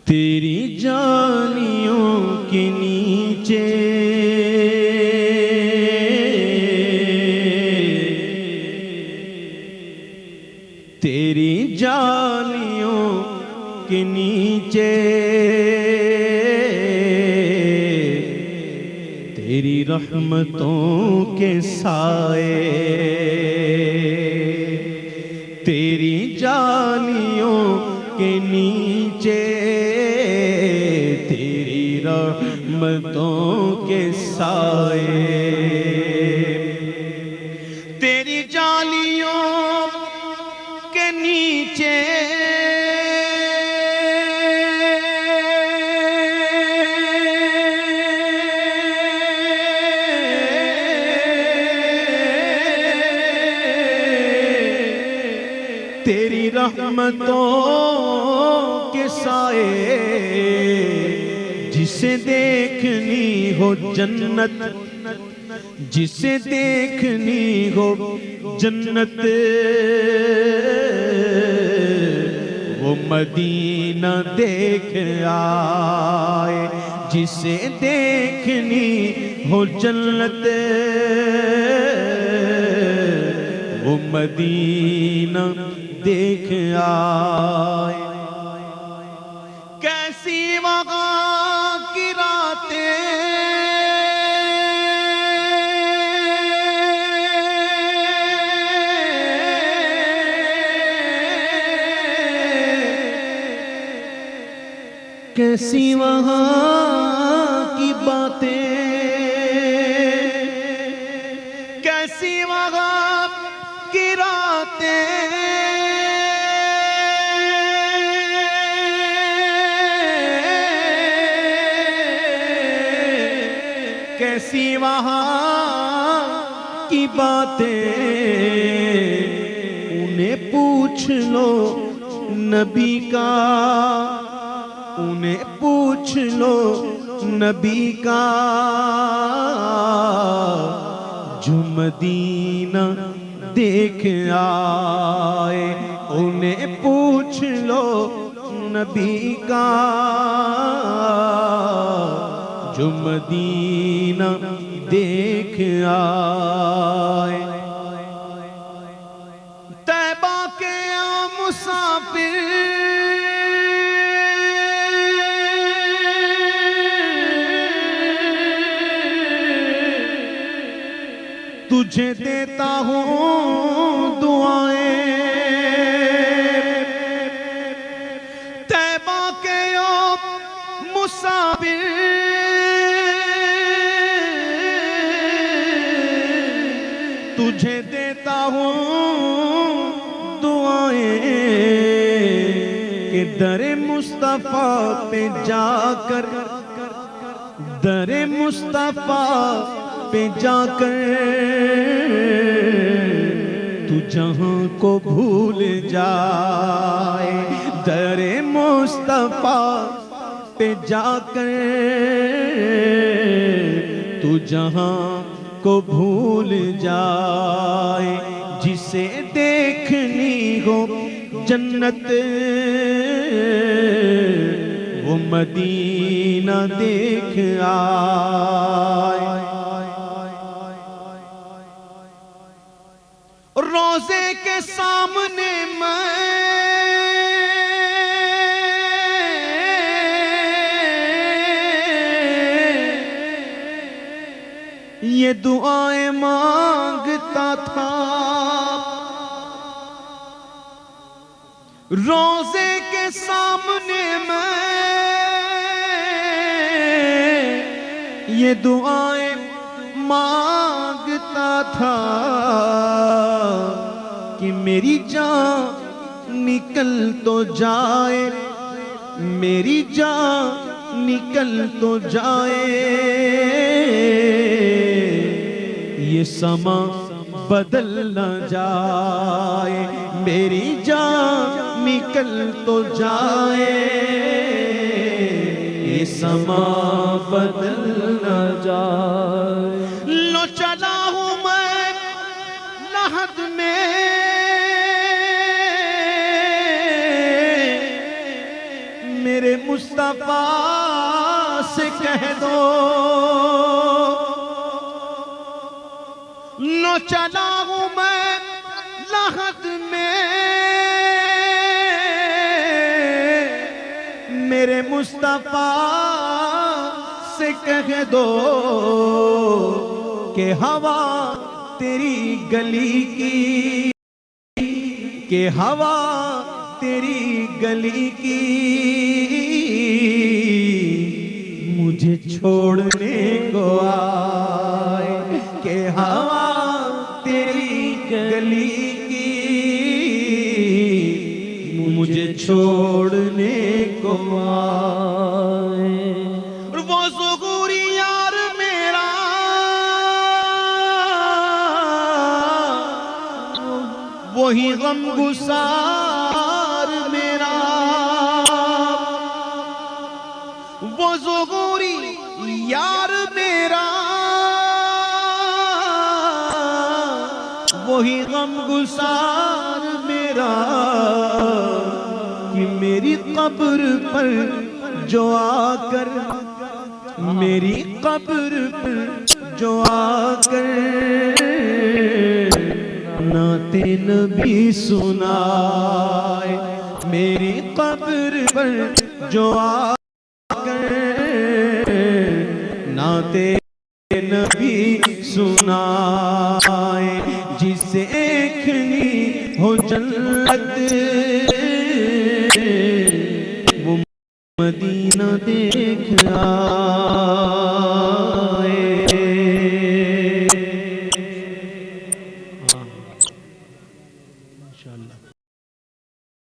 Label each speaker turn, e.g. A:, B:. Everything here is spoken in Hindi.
A: तेरी जानियों के नीचे तेरी जालियों के नीचे तेरी रहमतों के साए, तेरी जालियों के नीचे तेरी रहमतों के साए, तेरी जालियों के नीचे तेरी रहमतों के साए, जिसे देखनी हो जन्नत, जिसे देखनी हो जन्नत, वो मदीना देख आए, जिसे देखनी हो जन्नत, वो मदीना देख आए। कैसी वहाँ की रातें, कैसी वहाँ की बातें, कैसी वहाँ की रातें, कैसी वहाँ की बातें, उन्हें पूछ लो नबी का, उन्हें पूछ लो नबी का, जो मदीना देख आए, उन्हें पूछ लो नबी का, जो मदीना देख आए। तैबा के मुसाफिर, तुझे देता हूँ दुआएं, तैबा के मुसाफिर, तुझे देता हूँ दुआएं, कि दरे मुस्तफा पे जाकर, दरे मुस्तफा पे जाकर तू जहां को भूल जाए, दरे मुस्तफा पे जाकर तू जहां को भूल जाए, जिसे देखनी हो जन्नत, वो मदीना देख आए। रोज़े के सामने मैं ये दुआएं मांगता था, रोज़े के सामने मैं ये दुआएं मांगता था, कि मेरी जान निकल तो जाए, मेरी जान निकल तो जाए, ये समा बदल न जाए, मेरी जान निकल तो जाए, ये समा बदल न जाए। लो चला हूँ मैं लहद में, मुस्तफा से कह दो, नो चला हूं मैं लहद में, मेरे मुस्तफा से कह दो कि हवा तेरी गली की, कि हवा तेरी गली की मुझे छोड़ने को आए, कि हवा तेरी गली की मुझे छोड़ने को आए। वो ज़ुहूरी यार मेरा, वही गमगुसार मेरा, वो ज़ुहूरी यार मेरा, वही गमगुसार मेरा, कि मेरी कब्र पर जो आकर, मेरी कब्र पर जो आकर नाते नबी सुनाए, मेरी कब्र पर जो आकर नाते नबी सुनाए, जिसे देखनी हो जन्नत वो मदीना देख आए। माशाअल्लाह।